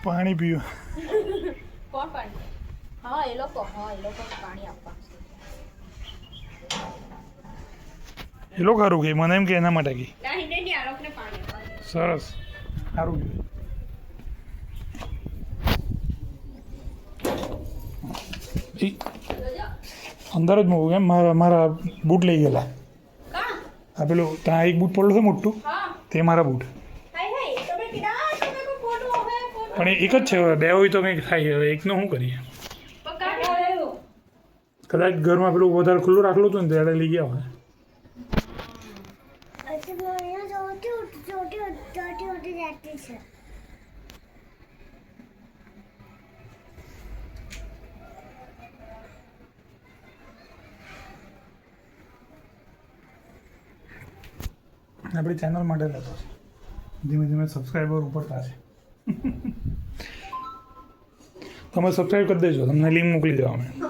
પાણી પીવું. કોણ પાણી? હા એ લોકો પાણી આપવા. એ લોકો સારું કે મને એમ કે એના માટે કે નહીં આ લોકોને પાણી આપવા. સરસ સારું કે અંદર જ મૂકું એમ મારા બૂટ લઈ ગયેલા આ પેલું ત્યાં એક બૂટ પડેલું છે મોટું તે મારા બૂટ પણ એક જ છે બે હોય તો કંઈક થાય હવે એકનો શું કરીએ કદાચ ઘરમાં પેલું વધારે ખુલ્લું રાખેલું હતું ને ત્યારે લઈ ગયા હોય આપણી ચેનલ માટે લેતો છે ધીમે ધીમે સબસ્ક્રાઈબર ઉપર થશે તમે સબસ્ક્રાઈબ કરી દેજો તમને લિંક મોકલી દેવા અમે